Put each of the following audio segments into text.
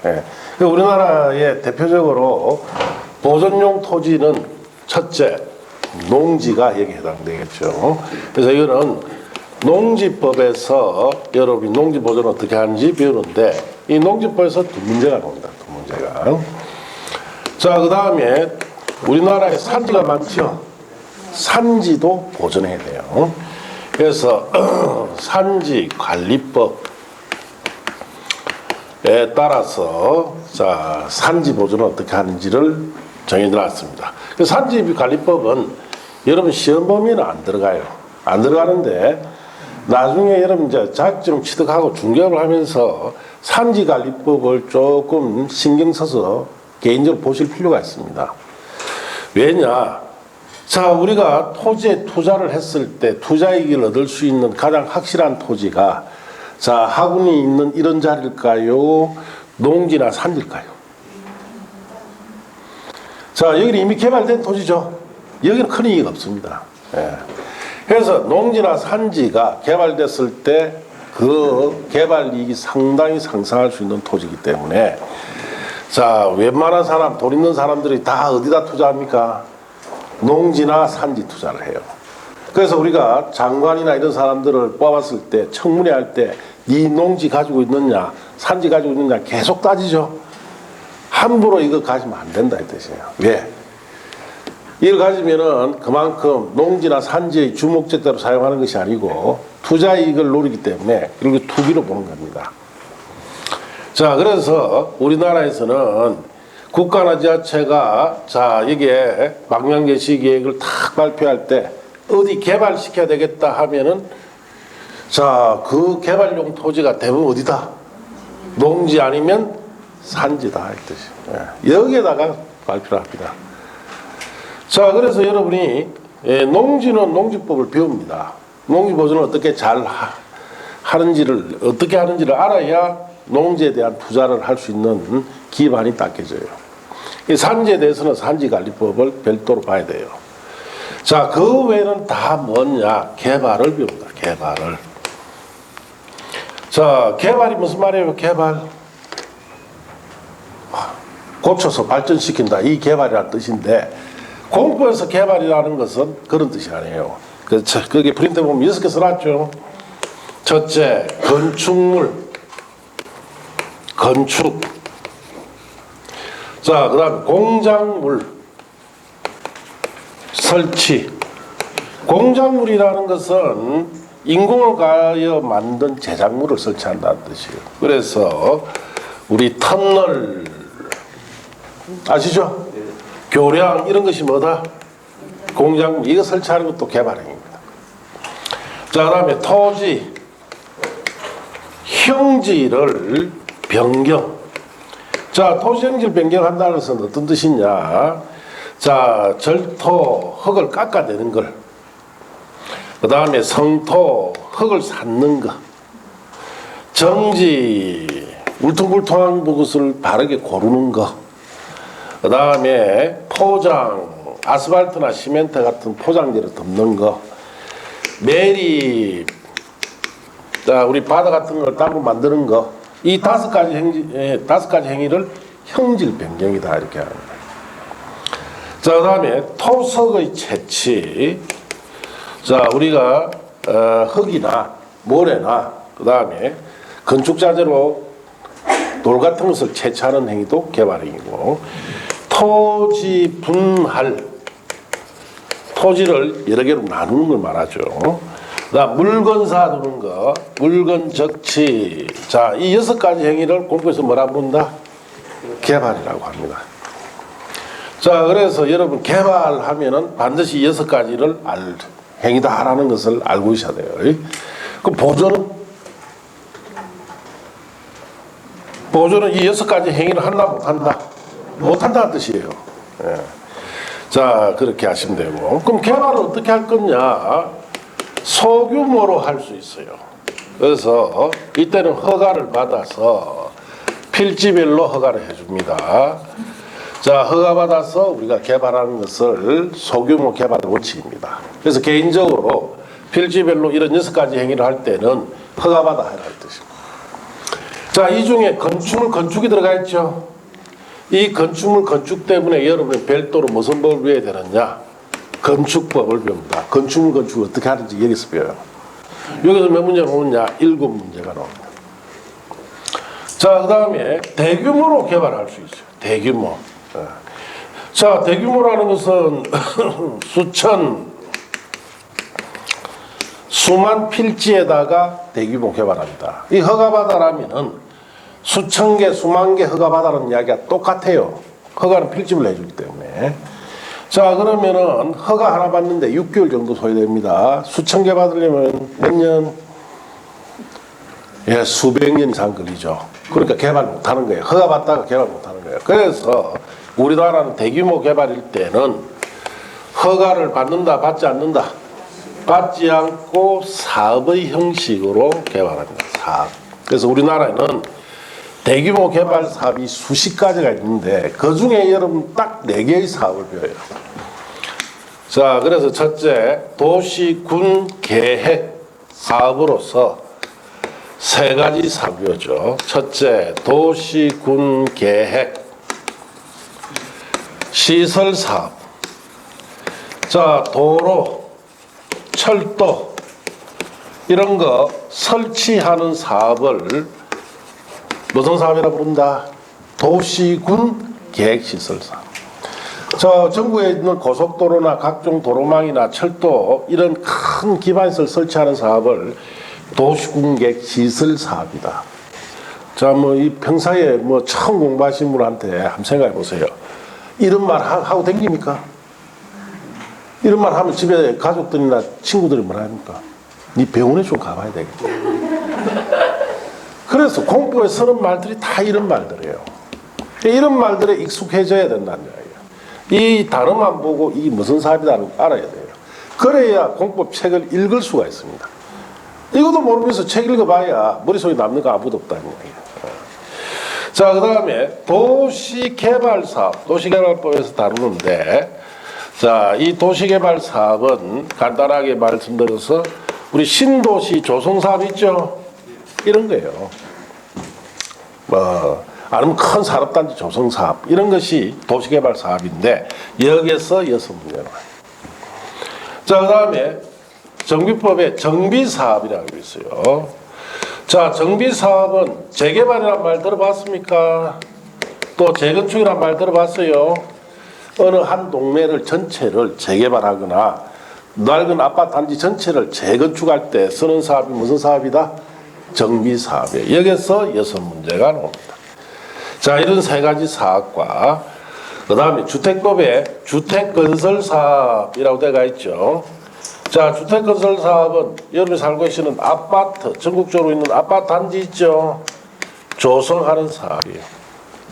예. 우리나라의 대표적으로 보존용 토지는 첫째, 농지가 여기에 해당되겠죠. 그래서 이거는 농지법에서 여러분이 농지 보존을 어떻게 하는지 배우는데, 이 농지법에서 두 문제가 나옵니다. 두 문제가. 자, 그 다음에 우리나라에 산지가 많죠. 산지도 보존해야 돼요. 그래서 산지관리법에 따라서 자, 산지 보존을 어떻게 하는지를 정해놨습니다. 산지관리법은 여러분 시험 범위는 안 들어가요. 안 들어가는데 나중에 여러분 이제 자격증 취득하고 중개업을 하면서 산지관리법을 조금 신경 써서 개인적으로 보실 필요가 있습니다. 왜냐? 자, 우리가 토지에 투자를 했을 때 투자이익을 얻을 수 있는 가장 확실한 토지가 자, 하군이 있는 이런 자리일까요? 농지나 산지일까요? 자, 여기는 이미 개발된 토지죠. 여기는 큰 이익 없습니다. 예. 그래서 농지나 산지가 개발됐을 때 그 개발 이익이 상당히 상승할 수 있는 토지이기 때문에 자, 웬만한 사람, 돈 있는 사람들이 다 어디다 투자합니까? 농지나 산지 투자를 해요. 그래서 우리가 장관이나 이런 사람들을 뽑았을 때 청문회 할 때 네 농지 가지고 있느냐 산지 가지고 있느냐 계속 따지죠. 함부로 이거 가지면 안 된다 이 뜻이에요. 왜? 이걸 가지면은 그만큼 농지나 산지의 주목적대로 사용하는 것이 아니고 투자 이익을 노리기 때문에 그리고 투기로 보는 겁니다. 자, 그래서 우리나라에서는 국가나 지자체가 자, 여기에 망명개시 계획을 탁 발표할 때 어디 개발시켜야 되겠다 하면은 자, 그 개발용 토지가 대부분 어디다? 농지 아니면 산지다 이 뜻이에요. 예. 여기에다가 발표를 합니다. 자, 그래서 여러분이 농지는 농지법을 배웁니다. 농지 보존을 어떻게 잘 하는지를 어떻게 하는지를 알아야 농지에 대한 투자를 할 수 있는 기반이 닦여져요. 산지에 대해서는 산지관리법을 별도로 봐야 돼요. 자, 그 외에는 다 뭐냐? 개발을 배웁니다. 개발을. 자, 개발이 무슨 말이에요? 개발. 고쳐서 발전시킨다. 이 개발이라는 뜻인데 공부에서 개발이라는 것은 그런 뜻이 아니에요. 거기 프린트 보면 6개 써놨죠. 첫째, 건축물. 건축. 자, 그 다음에 공작물. 설치. 공작물이라는 것은 인공을 가하여 만든 제작물을 설치한다는 뜻이에요. 그래서 우리 터널 아시죠? 교량 이런 것이 뭐다? 공작물. 이거 설치하는 것도 개발행위입니다. 자, 그 다음에 토지. 형지를 변경. 자, 토지 형지를 변경한다는 것은 어떤 뜻이냐? 자, 절토, 흙을 깎아내는 걸. 그 다음에 성토, 흙을 샀는 것. 정지, 울퉁불퉁한 것을 바르게 고르는 것. 그 다음에 포장, 아스팔트나 시멘트 같은 포장재를 덮는 것. 매립, 자, 우리 바다 같은 걸 따로 만드는 것. 이 다섯 가지 행위를 형질 변경이다 이렇게 합니다. 자, 그 다음에 토석의 채취. 자, 우리가 흙이나 모래나 그 다음에 건축자재로 돌 같은 것을 채취하는 행위도 개발행위고, 토지 분할, 토지를 여러 개로 나누는 걸 말하죠. 그다음 물건 사두는 거, 물건 적치. 자, 이 6가지 행위를 공부에서 뭐라고 부른다? 개발이라고 합니다. 자, 그래서 여러분 개발하면은 반드시 6가지를 행위다라는 것을 알고 있어야 돼요. 그 보존은 이 6가지 행위를 한다 못한다? 못한다는 뜻이에요. 예. 자, 그렇게 하시면 되고, 그럼 개발을 어떻게 할 거냐? 소규모로 할 수 있어요. 그래서 이때는 허가를 받아서 필지별로 허가를 해줍니다. 자, 허가 받아서 우리가 개발하는 것을 소규모 개발 원칙입니다. 그래서 개인적으로 필지별로 이런 6가지 행위를 할 때는 허가 받아 해라 할 뜻입니다. 자, 이 중에 건축물 건축이 들어가 있죠. 이 건축물 건축 때문에 여러분이 별도로 무슨 법을 배워야 되느냐? 건축법을 배웁니다. 건축물 건축을 어떻게 하는지 여기서 배워요. 여기서 몇 문제가 나오느냐? 7문제가 나옵니다. 자, 그 다음에 대규모로 개발할 수 있어요. 대규모. 자, 대규모라는 것은 수만 필지에다가 대규모 개발합니다. 이 허가받아라면은 수천 개, 수만 개 허가받아라는 이야기가 똑같아요. 허가는 필집을 해주기 때문에. 자, 그러면은 허가 하나 받는데 6개월 정도 소요됩니다. 수천 개 받으려면 몇 년? 예, 수백 년 이상 걸리죠. 그러니까 개발 못하는 거예요. 허가 받다가 개발 못하는 거예요. 그래서 우리나라는 대규모 개발일 때는 허가를 받는다, 받지 않는다. 받지 않고 사업의 형식으로 개발합니다. 사업. 그래서 우리나라에는 대규모 개발 사업이 수십 가지가 있는데 그 중에 여러분 딱 4개의 사업을 배워요. 자, 그래서 첫째, 도시군 계획 사업으로서 3가지 사업이 오죠. 첫째, 도시군 계획 시설 사업. 자, 도로, 철도 이런 거 설치하는 사업을 무슨 사업이라 부른다? 도시군 계획시설 사업. 저 전국에 있는 고속도로나 각종 도로망이나 철도 이런 큰 기반시설 설치하는 사업을 도시군 계획시설 사업이다. 자, 뭐 이 평사에 뭐 처음 공부하신 분한테 한번 생각해 보세요. 이런 말 하고 댕깁니까? 이런 말 하면 집에 가족들이나 친구들이 뭐라 합니까? 니 병원에 좀 가봐야 되겠다. 그래서 공부에 쓰는 말들이 다 이런 말들이에요. 이런 말들에 익숙해져야 된다는 이야기예요. 이 단어만 보고 이게 무슨 사업이라는 걸 알아야 돼요. 그래야 공법 책을 읽을 수가 있습니다. 이것도 모르면서 책 읽어봐야 머릿속에 남는 거 아무것도 없다는 이야기예요. 자, 그 다음에 도시개발사업, 도시개발법에서 다루는데, 자, 이 도시개발 사업은 간단하게 말씀드려서 우리 신도시 조성사업 있죠? 이런 거예요. 뭐 아니면 큰 산업단지 조성사업 이런 것이 도시개발 사업인데 여기에서 6문제가 나와요. 자, 그 다음에 정비법에 정비사업이라고 있어요. 자, 정비사업은 재개발이란 말 들어봤습니까? 또 재건축이란 말 들어봤어요? 어느 한 동네를 전체를 재개발하거나 낡은 아파트 단지 전체를 재건축할 때 쓰는 사업이 무슨 사업이다? 정비사업이에요. 여기서 6문제가 나옵니다. 자, 이런 3가지 사업과 그 다음에 주택법에 주택건설사업이라고 되어 있죠. 자, 주택건설사업은 여러분이 살고 계시는 아파트, 전국적으로 있는 아파트 단지 있죠. 조성하는 사업이에요.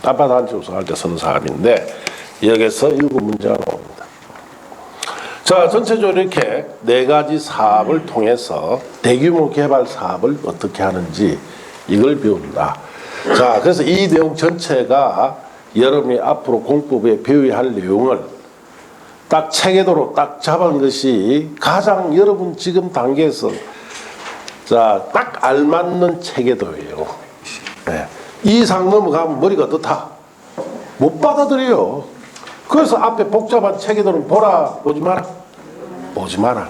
아파트 단지 조성할 때 쓰는 사업인데 여기서 7문제가 나옵니다. 자, 전체적으로 이렇게 4가지 사업을 통해서 대규모 개발 사업을 어떻게 하는지 이걸 배운다. 자, 그래서 이 내용 전체가 여러분이 앞으로 공법에 배워야 할 내용을 딱 체계도로 딱 잡은 것이 가장 여러분 지금 단계에서 자, 딱 알맞는 체계도예요. 네. 이 이상 넘어가면 머리가 어떻다? 못 받아들여요. 그래서 앞에 복잡한 체계도는 보지 마라. 보지 마라.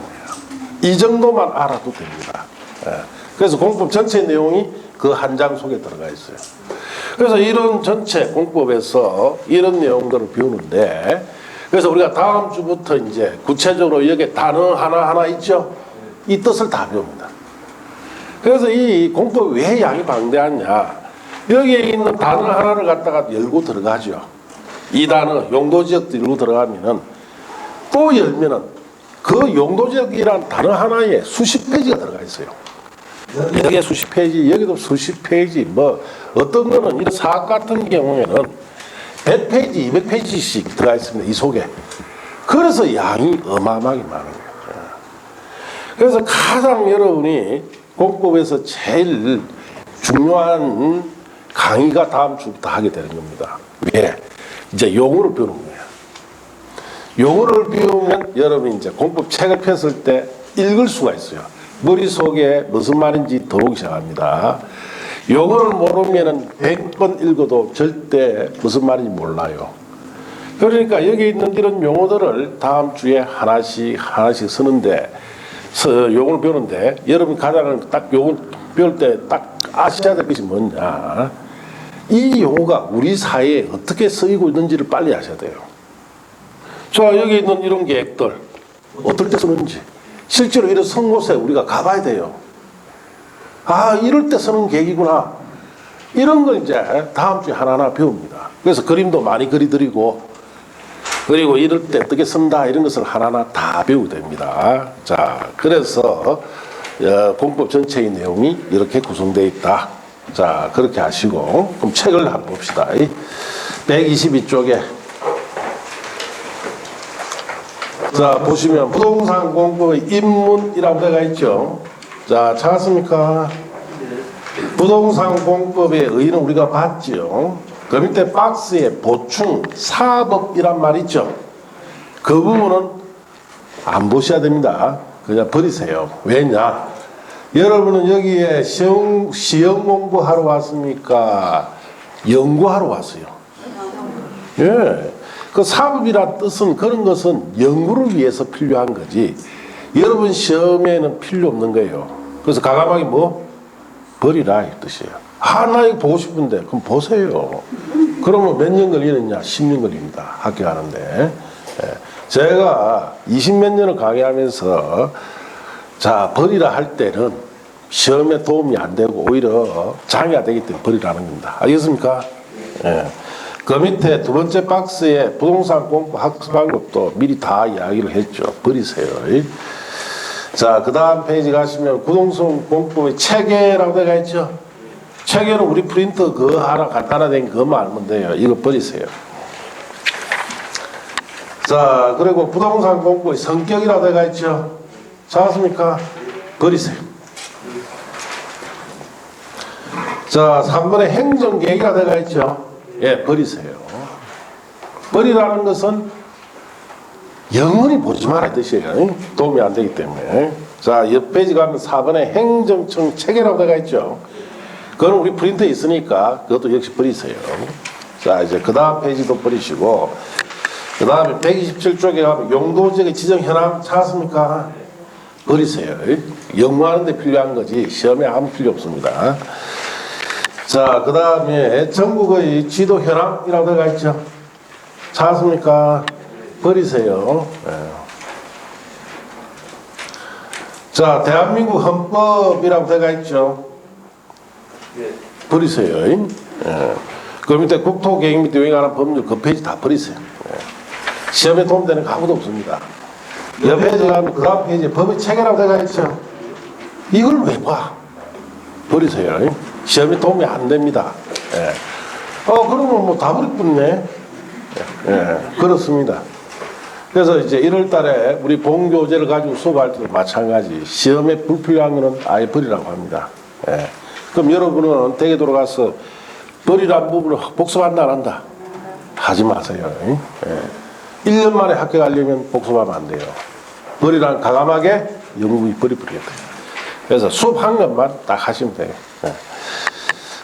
이 정도만 알아도 됩니다. 예. 그래서 공법 전체 내용이 그 한 장 속에 들어가 있어요. 그래서 이런 전체 공법에서 이런 내용들을 배우는데 그래서 우리가 다음 주부터 이제 구체적으로 여기에 단어 하나하나 있죠? 이 뜻을 다 배웁니다. 그래서 이 공법이 왜 양이 방대하냐? 여기에 있는 단어 하나를 갖다가 열고 들어가죠. 이 단어 용도지역도 열고 들어가면은 또 열면은 그 용도지역이란 단어 하나에 수십 페이지가 들어가 있어요. 여기에 수십 페이지, 여기도 수십 페이지, 뭐 어떤 거는 이런 사업 같은 경우에는 100페이지, 200페이지씩 들어가 있습니다. 이 속에. 그래서 양이 어마어마하게 많은 거예요. 그래서 가장 여러분이 공법에서 제일 중요한 강의가 다음 주부터 하게 되는 겁니다. 왜? 이제 용어를 배우는 거예요. 용어를 배우면 여러분이 이제 공법 책을 폈을 때 읽을 수가 있어요. 머릿속에 무슨 말인지 들어오기 시작합니다. 요거를 모르면은 100번 읽어도 절대 무슨 말인지 몰라요. 그러니까 여기 있는 이런 용어들을 다음 주에 하나씩 쓰는데, 요걸 배우는데, 여러분 가장 딱 요걸 배울 때 딱 아셔야 될 것이 뭐냐. 이 용어가 우리 사회에 어떻게 쓰이고 있는지를 빨리 아셔야 돼요. 자, 여기 있는 이런 계획들, 어떨 때 쓰는지, 실제로 이런 쓴 곳에 우리가 가봐야 돼요. 아, 이럴 때 쓰는 계획이구나. 이런 걸 이제 다음 주에 하나하나 배웁니다. 그래서 그림도 많이 그리드리고, 그리고 이럴 때 어떻게 쓴다, 이런 것을 하나하나 다 배우게 됩니다. 자, 그래서 공법 전체의 내용이 이렇게 구성되어 있다. 자, 그렇게 하시고, 그럼 책을 한번 봅시다. 122쪽에. 자, 보시면 부동산 공법의 입문이라고 되어 있죠. 자, 찾았습니까? 부동산 공법의 의의는 우리가 봤죠. 그 밑에 박스에 보충 사법이란 말이 있죠. 그 부분은 안 보셔야 됩니다. 그냥 버리세요. 왜냐? 여러분은 여기에 시험 공부하러 왔습니까? 연구하러 왔어요. 예. 그 사법이란 뜻은 그런 것은 연구를 위해서 필요한 거지. 여러분 시험에는 필요 없는 거예요. 그래서 과감하게 뭐? 버리라 이 뜻이에요. 나 이거 보고 싶은데 그럼 보세요. 그러면 몇 년 걸리느냐? 10년 걸립니다. 합격하는데. 예. 제가 20몇 년을 강의하면서 자, 버리라 할 때는 시험에 도움이 안 되고 오히려 장애가 되기 때문에 버리라는 겁니다. 알겠습니까? 예. 그 밑에 두 번째 박스에 부동산 공부 학습 방법도 미리 다 이야기를 했죠. 버리세요. 자, 그 다음 페이지 가시면 부동산 공법의 체계라고 되어 있죠. 체계는 우리 프린터 그거 하나 간단하된 그것만 알면 돼요. 이거 버리세요. 자, 그리고 부동산 공법의 성격이라고 되어 있죠. 찾았습니까? 버리세요. 자, 3번에 행정계획이라고 되어 있죠. 예, 버리세요. 버리라는 것은 영원히 보지 말아야 뜻이에요. 도움이 안 되기 때문에. 자, 옆 페이지 가면 4번에 행정청 체계라고 되어 있죠. 그건 우리 프린터에 있으니까 그것도 역시 버리세요. 자, 이제 그 다음 페이지도 버리시고, 그 다음에 127쪽에 가면 용도지역의 지정 현황 찾았습니까? 버리세요. 연구하는 데 필요한 거지 시험에 아무 필요 없습니다. 자, 그 다음에 전국의 지도 현황이라고 되어 있죠. 찾았습니까? 버리세요. 네. 자, 대한민국 헌법이라고 되어 있죠. 버리세요. 네. 그 밑에 국토계획 및 유행하는 법률 그 페이지 다 버리세요. 네. 시험에 도움되는 거 아무도 없습니다. 옆 페이지 가면 그 다음 페이지에 법의 체계라고 되어 있죠. 이걸 왜 봐? 버리세요. 시험에 도움이 안 됩니다. 예. 그러면 뭐 다 버렸네. 예, 그렇습니다. 그래서 이제 1월 달에 우리 본교재를 가지고 수업할 때도 마찬가지. 시험에 불필요한 거는 아예 버리라고 합니다. 예. 그럼 여러분은 댁에 돌아가서 버리라는 부분을 복습한다 안 한다? 하지 마세요. 예. 1년 만에 합격하려면 복습하면 안 돼요. 버리라는 과감하게 영구히 버리버려야 돼요. 그래서 수업한 것만 딱 하시면 돼요. 예.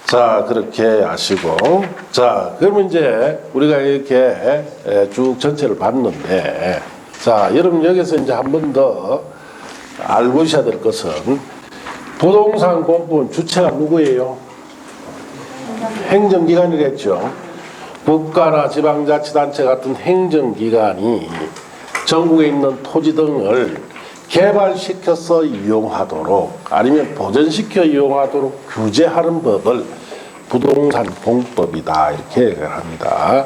자, 그렇게 아시고. 자, 그러면 이제 우리가 이렇게 쭉 전체를 봤는데, 자, 여러분 여기서 이제 한 번 더 알고 있어야 될 것은 부동산 공법은 주체가 누구예요? 행정기관이겠죠. 국가나 지방자치단체 같은 행정기관이 전국에 있는 토지 등을 개발시켜서 이용하도록 아니면 보존시켜 이용하도록 규제하는 법을 부동산 공법이다 이렇게 얘기를 합니다.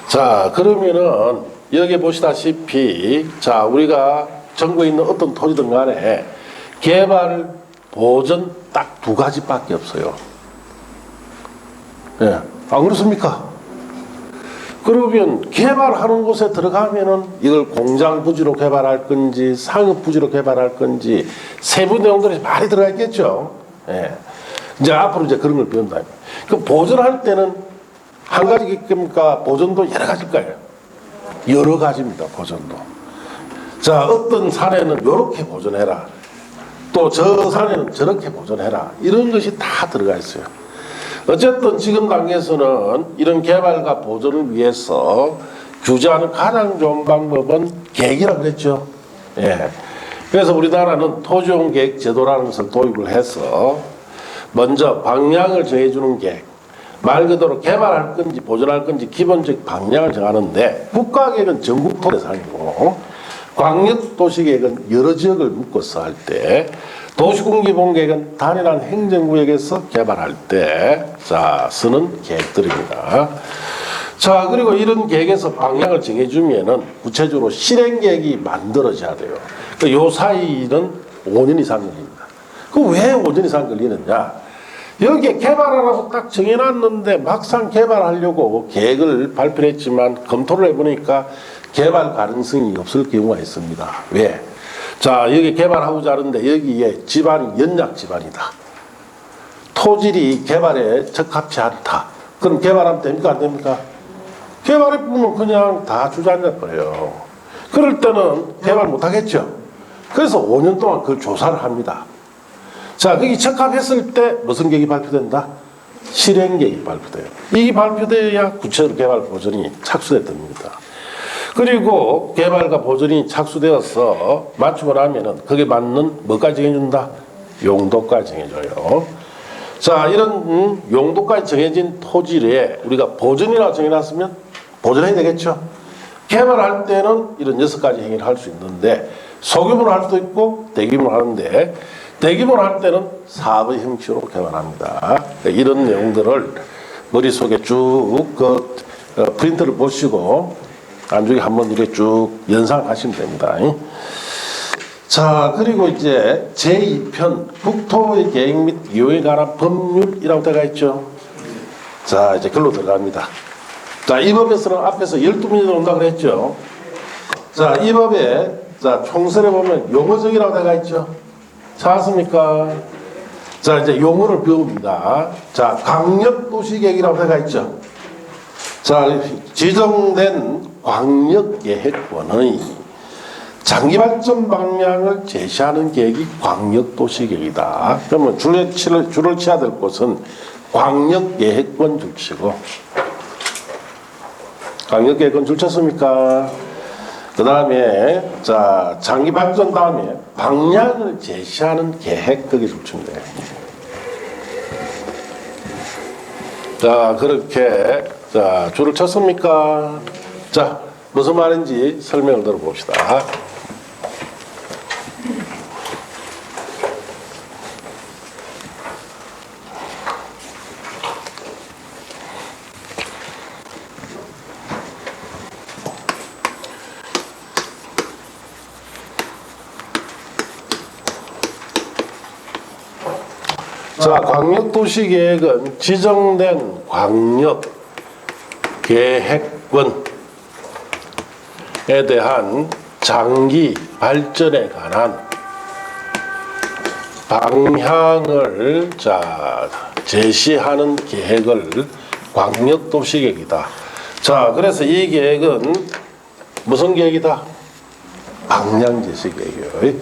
자, 그러면은 여기 보시다시피 자, 우리가 전국에 있는 어떤 토지든 간에 개발, 보존 딱 두 가지밖에 없어요. 예, 안 그렇습니까? 그러면 개발하는 곳에 들어가면은 이걸 공장 부지로 개발할 건지 상업 부지로 개발할 건지 세부 내용들이 많이 들어가 있겠죠. 예. 이제 앞으로 이제 그런 걸 배운다. 그 보존할 때는 한 가지입니까? 보존도 여러 가지일 거예요. 여러 가지입니다. 보존도. 자, 어떤 사례는 이렇게 보존해라. 또 저 산에는 저렇게 보존해라. 이런 것이 다 들어가 있어요. 어쨌든 지금 단계에서는 이런 개발과 보존을 위해서 규제하는 가장 좋은 방법은 계획이라고 그랬죠. 예. 그래서 우리나라는 토지용계획 제도라는 것을 도입을 해서 먼저 방향을 정해주는 계획, 말 그대로 개발할 건지 보존할 건지 기본적 방향을 정하는데, 국가계획은 전국 토대상이고 광역도시계획은 여러 지역을 묶어서 할 때, 도시군기본계획은 단일한 행정구역에서 개발할 때 쓰는 계획들입니다. 자, 그리고 이런 계획에서 방향을 정해주면은 구체적으로 실행계획이 만들어져야 돼요. 요 사이는 5년 이상 걸립니다. 그 왜 5년 이상 걸리느냐? 여기에 개발하라고 딱 정해놨는데 막상 개발하려고 계획을 발표했지만 검토를 해보니까 개발 가능성이 없을 경우가 있습니다. 왜? 자, 여기 개발하고자 하는데 여기에 지반이 연약 지반이다. 토질이 개발에 적합치 않다. 그럼 개발하면 됩니까? 안 됩니까? 개발해보면 그냥 다 주저앉아버려요. 그럴 때는 개발 못하겠죠. 그래서 5년 동안 그걸 조사를 합니다. 자, 거기 적합했을 때 무슨 계획이 발표된다? 실행계획이 발표돼요. 이게 발표돼야 구체적으로 개발 보전이 착수됐답니다. 그리고 개발과 보전이 착수되어서 맞추고 나면은 거기에 맞는 뭐까지 정해준다? 용도까지 정해줘요. 자, 이런 용도까지 정해진 토지에 우리가 보전이라고 정해놨으면 보전해야 되겠죠. 개발할 때는 이런 6가지 행위를 할 수 있는데 소규모로 할 수도 있고 대규모로 하는데, 대규모로 할 때는 사업의 형식으로 개발합니다. 이런 내용들을 머릿속에 쭉 프린트를 보시고 안쪽에 한번 이렇게 쭉 연상하시면 됩니다. 자, 그리고 이제 제2편 국토의 계획 및 이용에 관한 법률이라고 되어 있죠. 자, 이제 글로 들어갑니다. 자, 이 법에서는 앞에서 12문제 온다고 그랬죠. 자, 이 법에 총설에 보면 용어정의라고 되어 있죠. 찾았습니까? 자, 이제 용어를 배웁니다. 자, 강력도시계획이라고 되어 있죠. 자, 지정된 광역계획권의 장기발전 방향을 제시하는 계획이 광역도시계획이다. 그러면 줄을 쳐야 될 곳은 광역계획권 줄 치고, 광역계획권 줄 쳤습니까? 그 다음에 자, 장기발전 다음에 방향을 제시하는 계획, 거기 줄 치면 돼요. 자, 그렇게 자, 줄을 쳤습니까? 자, 무슨 말인지 설명을 들어봅시다. 자, 광역도시계획은 지정된 광역계획권에 대한 장기 발전에 관한 방향을 제시하는 계획을 광역도시계획이다. 자, 그래서 이 계획은 무슨 계획이다? 방향제시계획이에요.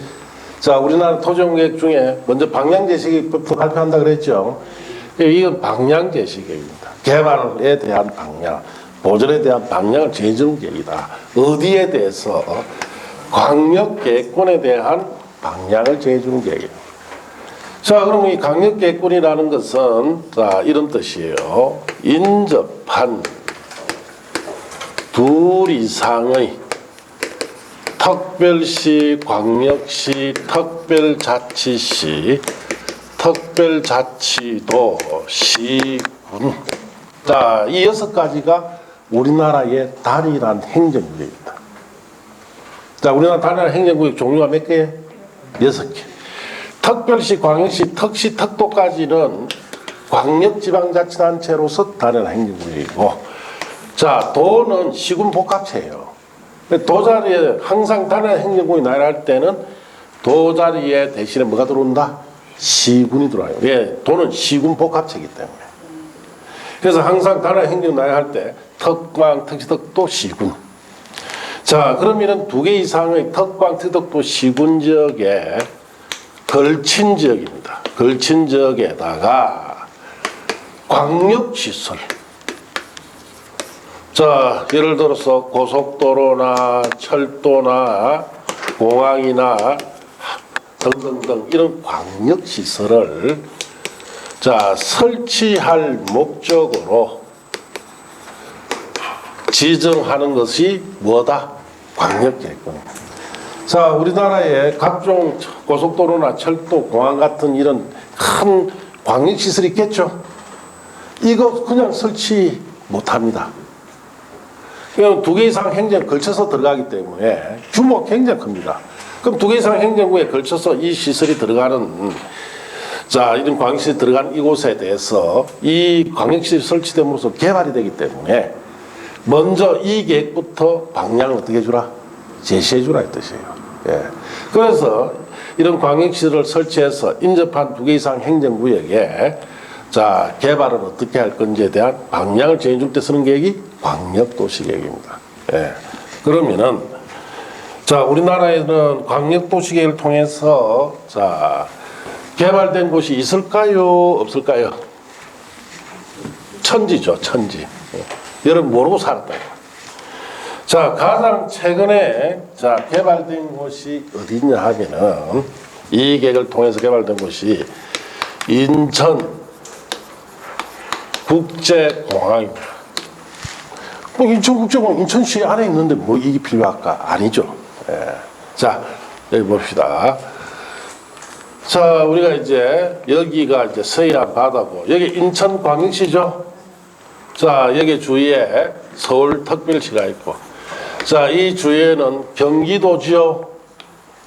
자, 우리나라 토지용계획 중에 먼저 방향제시계획부터 발표한다 그랬죠. 이건 방향제시계획입니다. 개발에 대한 방향, 보전에 대한 방향을 정해주는 계획이다. 어디에 대해서? 광역계획권에 대한 방향을 정해주는 계획입니다. 자, 그럼 이 광역계획권이라는 것은 이런 뜻이에요. 인접한 둘 이상의 특별시, 광역시, 특별자치시, 특별자치도, 시군. 자, 이 6가지가 우리나라의 단일한 행정구역입니다. 자, 우리나라 단일한 행정구역 종류가 몇 개예요? 6개. 특별시, 광역시, 특시, 특도까지는 광역지방자치단체로서 단일한 행정구역이고, 자, 도는 시군복합체예요. 도자리에 항상 단일한 행정구역이 나열할 때는 도자리에 대신에 뭐가 들어온다? 시군이 들어와요. 왜? 도는 시군 복합체이기 때문에. 그래서 항상 단일한 행정 나열할 때 특광, 특시, 특도, 시군. 자, 그러면은 2개 이상의 특광, 특도, 시군 지역에 걸친 지역입니다. 걸친 지역에다가 광역시설. 자, 예를 들어서 고속도로나 철도나 공항이나 등등등 이런 광역시설을 자, 설치할 목적으로 지정하는 것이 뭐다? 광역계획입니다. 자, 우리나라에 각종 고속도로나 철도, 공항 같은 이런 큰 광역시설이 있겠죠? 이거 그냥 설치 못합니다. 그냥 2개 이상 행정에 걸쳐서 들어가기 때문에 규모가 굉장히 큽니다. 그럼 2개 이상 행정구에 걸쳐서 이 시설이 들어가는 자, 이런 광역시설이 들어간 이곳에 대해서 이 광역시설이 설치됨으로써 개발이 되기 때문에 먼저 이 계획부터 방향을 어떻게 해주라? 제시해주라 이 뜻이에요. 예. 그래서 이런 광역시설을 설치해서 인접한 2개 이상 행정구역에 자, 개발을 어떻게 할 건지에 대한 방향을 정해줄 때 쓰는 계획이 광역도시계획입니다. 예. 그러면은 자, 우리나라에는 광역도시계획을 통해서 자, 개발된 곳이 있을까요? 없을까요? 천지죠, 천지. 여러분 모르고 살았다. 자, 가장 최근에 자, 개발된 곳이 어디냐 하면은 이 계획을 통해서 개발된 곳이 인천 국제공항입니다. 뭐 인천국제공항 인천시 안에 있는데 뭐 이게 필요할까? 아니죠. 예. 자, 여기 봅시다. 자, 우리가 이제 여기가 이제 서해안 바다고 여기 인천광역시죠. 자, 여기 주위에 서울특별시가 있고 자, 이 주위에는 경기도지요.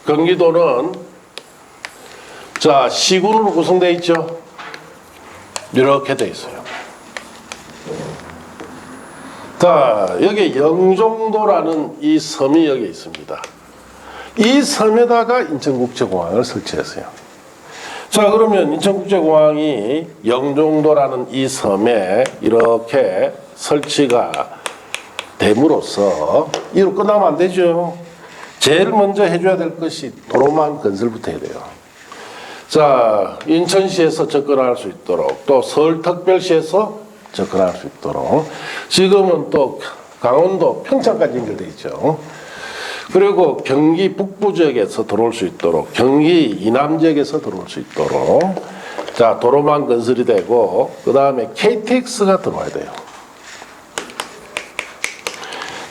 경기도는 자, 시군으로 구성되어 있죠. 이렇게 되어 있어요. 자, 여기 영종도라는 이 섬이 여기 있습니다. 이 섬에다가 인천국제공항을 설치했어요. 자, 그러면 인천국제공항이 영종도라는 이 섬에 이렇게 설치가 됨으로써 이로 끝나면 안 되죠. 제일 먼저 해줘야 될 것이 도로망 건설부터 해야 돼요. 자, 인천시에서 접근할 수 있도록 또 서울특별시에서 접근할 수 있도록 지금은 또 강원도 평창까지 연결되어 있죠. 그리고 경기 북부 지역에서 들어올 수 있도록 경기 이남 지역에서 들어올 수 있도록 자, 도로망 건설이 되고 그 다음에 KTX가 들어와야 돼요.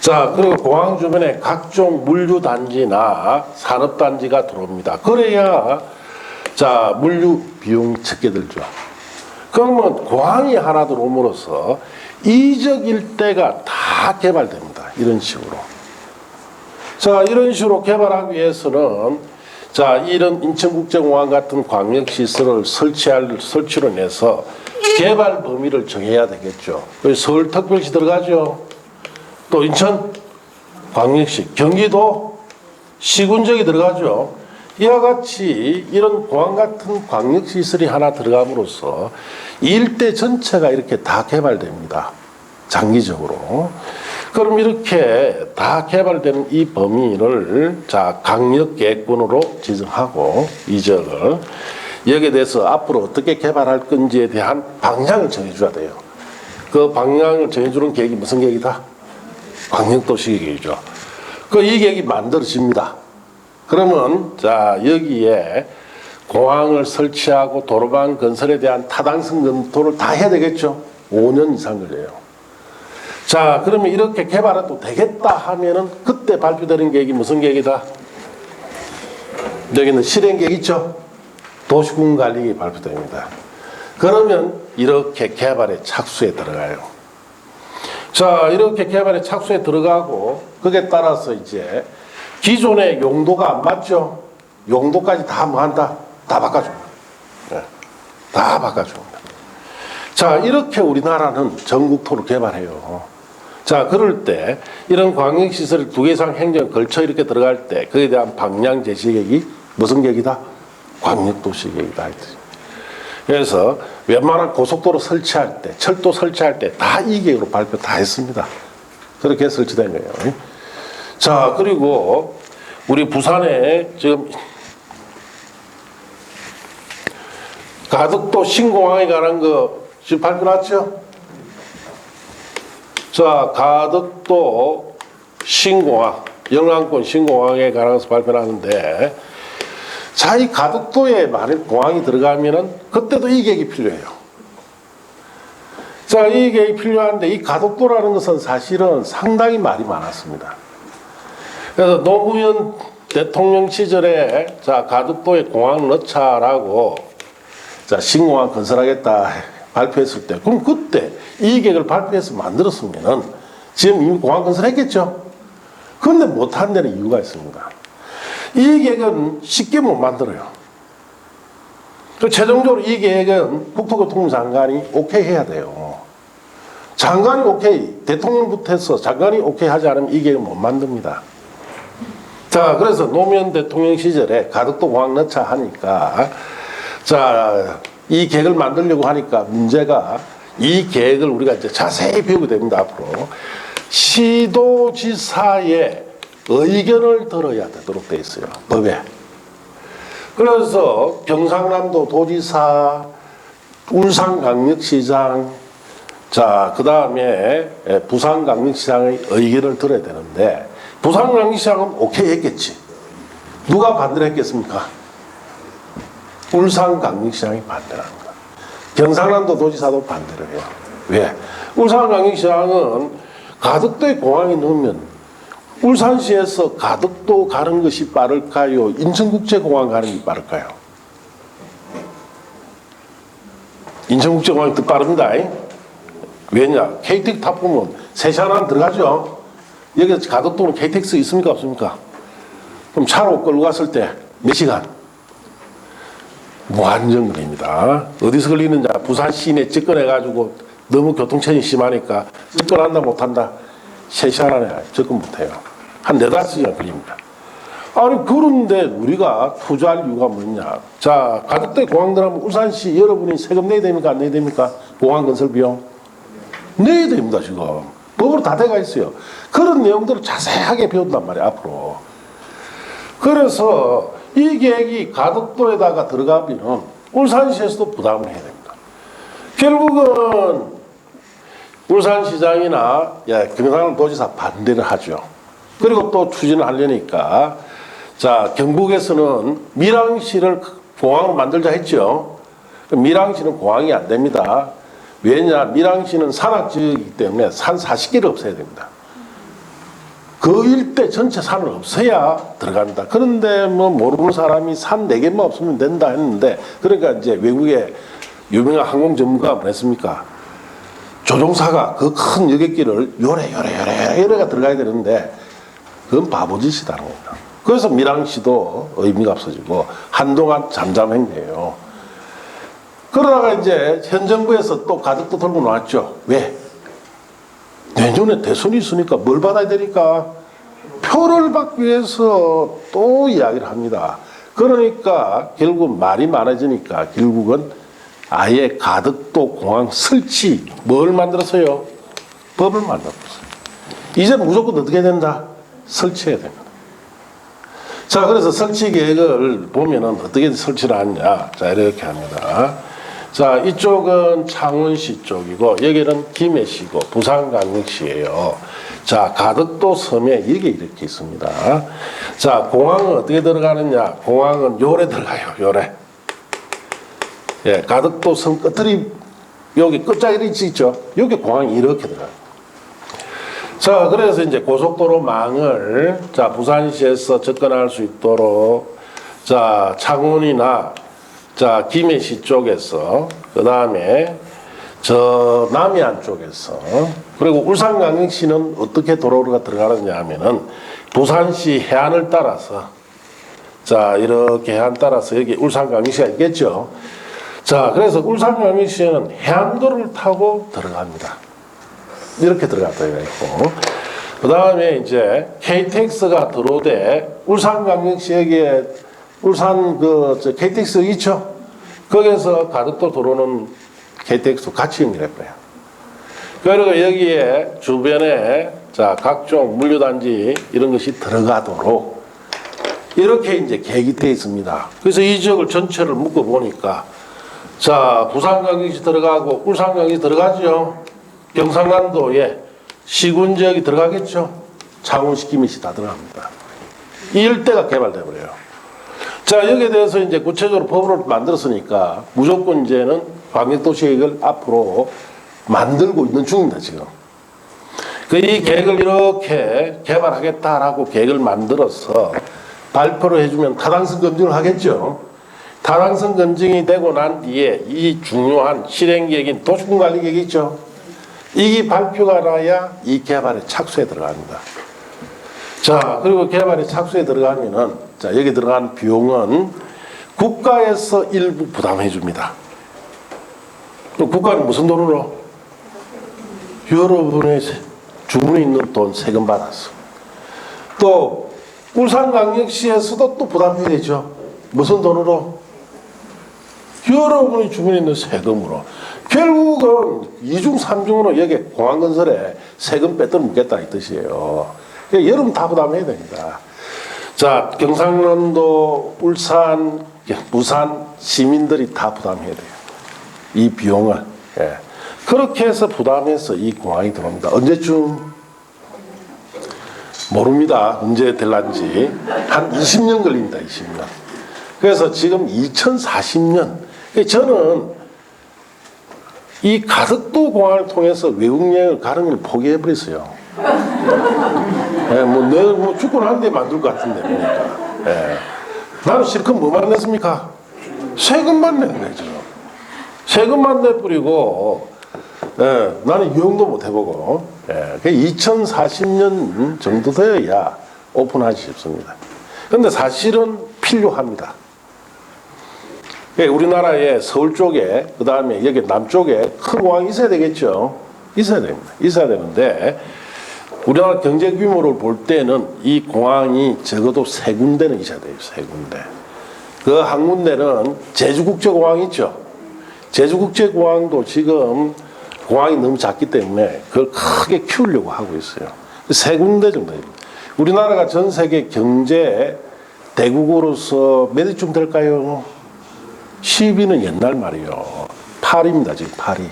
자, 그리고 공항 주변에 각종 물류단지나 산업단지가 들어옵니다. 그래야 자, 물류 비용 적게 들죠. 그러면 공항이 하나 들어옴으로써 이적 일대가 다 개발됩니다. 이런 식으로. 자, 이런 식으로 개발하기 위해서는 자, 이런 인천국제공항 같은 광역시설을 설치로 인해서 개발 범위를 정해야 되겠죠. 서울특별시 들어가죠. 또 인천 광역시, 경기도 시군적이 들어가죠. 이와 같이 이런 공항 같은 광역시설이 하나 들어감으로써 일대 전체가 이렇게 다 개발됩니다. 장기적으로. 그럼 이렇게 다 개발되는 이 범위를 자, 강력계획군으로 지정하고 이 지역을 여기에 대해서 앞으로 어떻게 개발할 건지에 대한 방향을 정해줘야 돼요. 그 방향을 정해주는 계획이 무슨 계획이다? 광역도시계획이죠. 이 계획이 만들어집니다. 그러면 자, 여기에 공항을 설치하고 도로망 건설에 대한 타당성 검토를 다 해야 되겠죠. 5년 이상 걸려요. 자, 그러면 이렇게 개발해도 되겠다 하면은 그때 발표되는 계획이 무슨 계획이다? 여기는 실행 계획 있죠. 도시군관리계획이 발표됩니다. 그러면 이렇게 개발에 착수에 들어가요. 자, 이렇게 개발에 착수에 들어가고 거기에 따라서 이제 기존의 용도가 안 맞죠. 용도까지 다 뭐 한다? 다 바꿔줍니다. 네. 다 바꿔줍니다. 자, 이렇게 우리나라는 전국토로 개발해요. 자, 그럴 때 이런 광역시설을 2개 이상 행정에 걸쳐 이렇게 들어갈 때 그에 대한 방향 제시 계획이 무슨 계획이다? 광역도시 계획이다. 그래서 웬만한 고속도로 설치할 때, 철도 설치할 때 다 이 계획으로 발표 다 했습니다. 그렇게 설치된 거예요. 자, 그리고 우리 부산에 지금 가덕도 신공항에 관한 거 지금 발표 났죠? 자, 가덕도 신공항, 영남권 신공항에 관한 거 발표 났는데, 자, 이 가덕도에 만약 공항이 들어가면은 그때도 이 계획이 필요해요. 자, 이 계획이 필요한데 이 가덕도라는 것은 사실은 상당히 말이 많았습니다. 그래서 노무현 대통령 시절에 자, 가덕도에 공항 넣자라고 자, 신공항 건설하겠다 발표했을 때, 그럼 그때 이 계획을 발표해서 만들었으면은 지금 이미 공항 건설했겠죠? 그런데 못한 데는 이유가 있습니다. 이 계획은 쉽게 못 만들어요. 최종적으로 이 계획은 국토교통부 장관이 오케이 해야 돼요. 장관이 오케이, 대통령부터 해서 장관이 오케이 하지 않으면 이 계획은 못 만듭니다. 자, 그래서 노무현 대통령 시절에 가덕도 공항 넣자 하니까, 자, 이 계획을 만들려고 하니까 문제가 이 계획을 우리가 이제 자세히 배우게 됩니다, 앞으로. 시도지사의 의견을 들어야 되도록 돼 있어요, 법에. 그래서 경상남도 도지사, 울산광역시장, 자, 그 다음에 부산광역시장의 의견을 들어야 되는데, 부산광역시장은 오케이 했겠지. 누가 반대를 했겠습니까? 울산광역시장이 반대를 합니다. 경상남도 도지사도 반대를 해요. 왜? 울산광역시장은 가덕도에 공항이 넣으면 울산시에서 가덕도 가는 것이 빠를까요? 인천국제공항 가는 게 빠를까요? 인천국제공항이 더 빠릅니다. 왜냐? KTX 탑 보면 3시간 안에 들어가죠. 여기 가덕도는 KTX 있습니까? 없습니까? 그럼 차로 끌고 갔을 때 몇 시간? 무한정 걸립니다. 어디서 걸리느냐? 부산 시내 접근해가지고 너무 교통체증이 심하니까 접근한다 못한다? 3시간 안에 접근 못해요. 한 4-5시간 걸립니다. 아니, 그런데 우리가 투자할 이유가 뭐냐? 자, 가덕도에 공항 들어가면 울산시 여러분이 세금 내야 됩니까? 안 내야 됩니까? 공항 건설 비용? 내야 됩니다, 지금. 법으로 다 돼가 있어요. 그런 내용들을 자세하게 배운단 말이에요, 앞으로. 그래서 이 계획이 가덕도에다가 들어가면 울산시에서도 부담을 해야 됩니다. 결국은 울산시장이나 경상도지사 반대를 하죠. 그리고 또 추진을 하려니까 자, 경북에서는 밀양시를 공항으로 만들자 했죠. 밀양시는 공항이 안 됩니다. 왜냐? 밀양시는 산악지역이기 때문에 산 40개를 없애야 됩니다. 그 일대 전체 산을 없애야 들어간다. 그런데 뭐 모르는 사람이 산 4개만 없으면 된다 했는데, 그러니까 이제 외국의 유명한 항공 전문가가 뭐랬습니까? 조종사가 그 큰 여객기를 요래가 들어가야 되는데 그건 바보짓이다는 겁니다. 그래서 밀양시도 의미가 없어지고 한동안 잠잠했네요. 그러다가 이제 현 정부에서 또 가덕도 들고 나왔죠. 왜? 내년에 대선이 있으니까 뭘 받아야 되니까 표를 받기 위해서 또 이야기를 합니다. 그러니까 결국 말이 많아지니까 결국은 아예 가덕도 공항 설치 뭘 만들었어요? 법을 만들었어요. 이제 무조건 어떻게 된다? 설치해야 됩니다. 자, 그래서 설치 계획을 보면은 어떻게 설치를 하느냐. 자, 이렇게 합니다. 자, 이쪽은 창원시 쪽이고 여기는 김해시고 부산광역시예요. 자, 가덕도 섬에 이게 이렇게 있습니다. 자, 공항은 어떻게 들어가느냐? 공항은 요래 들어가요. 요래. 예, 가덕도 섬 끝들이 여기 끝자리 있죠. 여기 공항이 이렇게 들어가요. 자, 그래서 이제 고속도로망을 자, 부산시에서 접근할 수 있도록 자, 창원이나 자, 김해시 쪽에서, 그 다음에 저 남해안 쪽에서, 그리고 울산광역시는 어떻게 도로가 들어가느냐 하면은 부산시 해안을 따라서, 자, 이렇게 해안 따라서 여기 울산광역시가 있겠죠. 자, 그래서 울산광역시에는 해안도로를 타고 들어갑니다. 이렇게 들어갔다 있고, 그 다음에 이제 KTX가 들어오되 울산광역시에 울산 KTX 있죠? 거기서 가덕도 도로는 KTX 같이 연결해버려요. 그리고 여기에 주변에 자, 각종 물류단지 이런 것이 들어가도록 이렇게 이제 계획이 되어 있습니다. 그래서 이 지역을 전체를 묶어보니까 자, 부산광역시 들어가고 울산광역시 들어가죠. 경상남도에 시군 지역이 들어가겠죠. 창원시, 김해시 다 들어갑니다. 이 일대가 개발돼 버려요. 자, 여기에 대해서 이제 구체적으로 법으로 만들었으니까 무조건 이제는 광역도시계획을 앞으로 만들고 있는 중입니다, 지금. 이 계획을 이렇게 개발하겠다라고 계획을 만들어서 발표를 해주면 타당성 검증을 하겠죠. 타당성 검증이 되고 난 뒤에 이 중요한 실행계획인 도시군관리계획이 있죠. 이게 발표가 나야 이 개발에 착수에 들어갑니다. 자, 그리고 개발에 착수에 들어가면은, 자, 여기 들어간 비용은 국가에서 일부 부담해 줍니다. 국가는 무슨 돈으로? 여러분의 주문에 있는 돈 세금 받았어. 또 울산광역시에서도 또 부담해야 되죠. 무슨 돈으로? 여러분이 주문에 있는 세금으로. 결국은 이중 삼중으로 여기 공항건설에 세금 빼들어 묻겠다 이 뜻이에요. 그러니까 여러분 다 부담해야 됩니다. 자, 경상남도, 울산, 부산 시민들이 다 부담해야 돼요. 이 비용을. 예. 그렇게 해서 부담해서 이 공항이 들어옵니다. 언제쯤? 모릅니다. 언제 될란지. 한 20년 걸립니다. 20년. 그래서 지금 2040년. 저는 이 가덕도 공항을 통해서 외국 여행을 가는 걸 포기해버렸어요. 예, 내가 죽고 난 데 만들 것 같은데, 보니까. 예. 나는 실컷 뭐만 냈습니까? 세금만 낸 거죠. 세금만 내버리고, 예, 나는 유흥도 못 해보고, 예, 2040년 정도 되어야 오픈하기 쉽습니다. 근데 사실은 필요합니다. 우리나라의 서울 쪽에, 그 다음에 여기 남쪽에 큰 공항이 있어야 되겠죠. 있어야 됩니다. 있어야 되는데, 우리나라 경제 규모를 볼 때는 이 공항이 적어도 세 군데는 있어야 돼요. 세 군데. 그 한 군데는 제주국제공항 있죠. 제주국제공항도 지금 공항이 너무 작기 때문에 그걸 크게 키우려고 하고 있어요. 세 군데 정도입니다. 우리나라가 전 세계 경제 대국으로서 몇 위쯤 될까요? 10위는 옛날 말이요. 8위입니다. 지금 8위.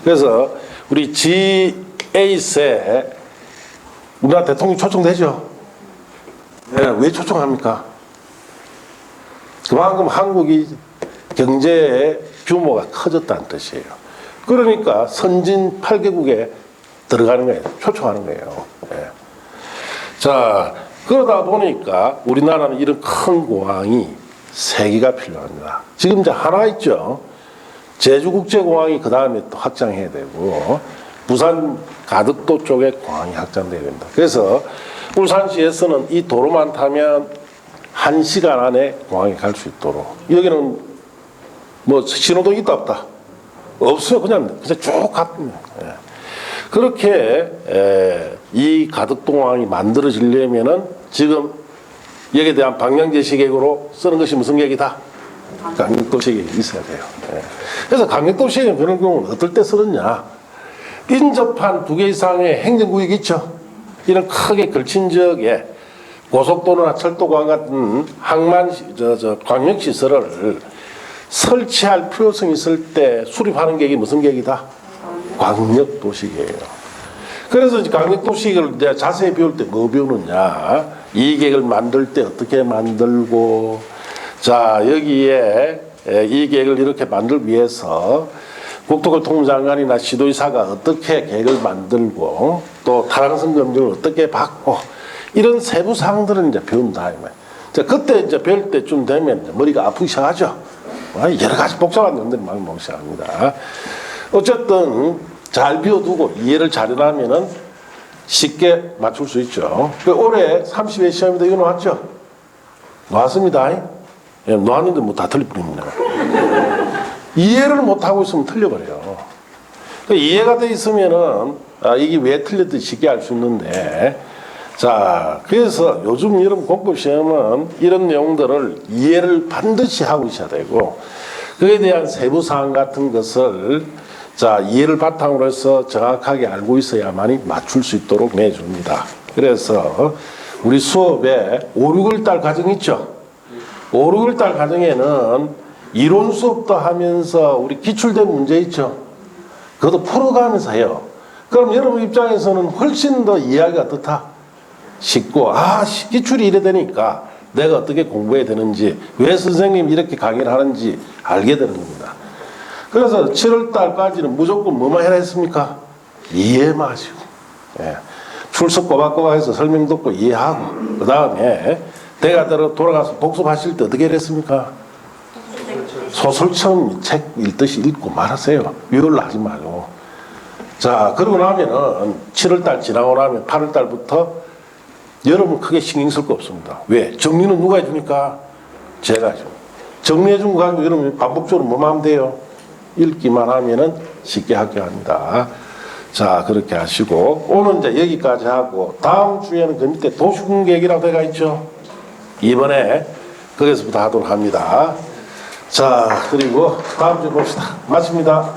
그래서 우리 G8에 우리나라 대통령이 초청되죠. 네, 왜 초청합니까? 그만큼 한국이 경제의 규모가 커졌다는 뜻이에요. 그러니까 선진 8개국에 들어가는 거예요. 초청하는 거예요. 네. 자, 그러다 보니까 우리나라는 이런 큰 공항이 3개가 필요합니다. 지금 이제 하나 있죠. 제주국제공항이 그 다음에 또 확장해야 되고, 부산 가덕도 쪽에 공항이 확장돼야 됩니다. 그래서 울산시에서는 이 도로만 타면 1시간 안에 공항에 갈 수 있도록. 여기는 뭐 신호등 있다 없다? 없어요. 그냥 쭉 갑니다. 예. 그렇게 이 가덕동항이 만들어지려면은 지금 여기에 대한 방향제시계획으로 쓰는 것이 무슨 계획이다? 강력도시계획이 있어야 돼요. 예. 그래서 강력도시계획은 그런 경우는 어떨 때 쓰느냐? 인접한 2개 이상의 행정구역이 있죠. 이런 크게 걸친 지역에 고속도로나 철도공항 같은 항만 광역시설을 설치할 필요성이 있을 때 수립하는 계획이 무슨 계획이다? 광역도시계획이에요. 그래서 광역도시계획을 이제 자세히 배울 때 뭐 배우느냐? 이 계획을 만들 때 어떻게 만들고, 자, 여기에 이 계획을 이렇게 만들기 위해서 국토교통부 장관이나 시도지사가 어떻게 계획을 만들고 또 타당성 검증을 어떻게 받고 이런 세부 사항들은 이제 배운다. 자, 그때 이제 배울 때쯤 되면 이제 머리가 아프기 시작하죠. 여러 가지 복잡한 내용들이 많이 나오기 시작합니다. 어쨌든 잘 비워두고 이해를 잘해나면은 쉽게 맞출 수 있죠. 올해 30회 시험에도 이거 나왔죠? 나왔습니다. 예, 나왔는데 뭐 다 틀려버립니다. 이해를 못하고 있으면 틀려버려요. 이해가 돼 있으면은, 이게 왜 틀렸는지 쉽게 알 수 있는데, 자, 그래서 요즘 여러분 공법 시험은 이런 내용들을 이해를 반드시 하고 있어야 되고, 그에 대한 세부 사항 같은 것을 자, 이해를 바탕으로 해서 정확하게 알고 있어야만이 맞출 수 있도록 내줍니다. 그래서 우리 수업에 5, 6월 달 과정 있죠? 5, 6월 달 과정에는 이론 수업도 하면서 우리 기출된 문제 있죠. 그것도 풀어가면서 해요. 그럼 여러분 입장에서는 훨씬 더 이해하기가 더 쉽고, 기출이 이래 되니까 내가 어떻게 공부해야 되는지, 왜 선생님이 이렇게 강의를 하는지 알게 되는 겁니다. 그래서 7월 달까지는 무조건 뭐만 해라 했습니까? 이해만 하시고, 출석 꼬박꼬박 해서 설명 듣고 이해하고, 그 다음에 대가 돌아가서 복습하실 때 어떻게 했습니까? 소설처럼 책 읽듯이 읽고 말하세요. 유열로 하지 말고. 자, 그러고 나면은 7월달 지나고 나면 8월달부터 여러분 크게 신경 쓸 거 없습니다. 왜? 정리는 누가 해주니까? 제가 해줍니다. 정리해준 거 가지고 여러분 반복적으로 뭐만 하면 돼요? 읽기만 하면은 쉽게 합격합니다. 자, 그렇게 하시고, 오늘 이제 여기까지 하고, 다음 주에는 그 밑에 도시공개기라고 되어 있죠? 이번에 거기서부터 하도록 합니다. 자, 그리고 다음 주에 봅시다. 마칩니다.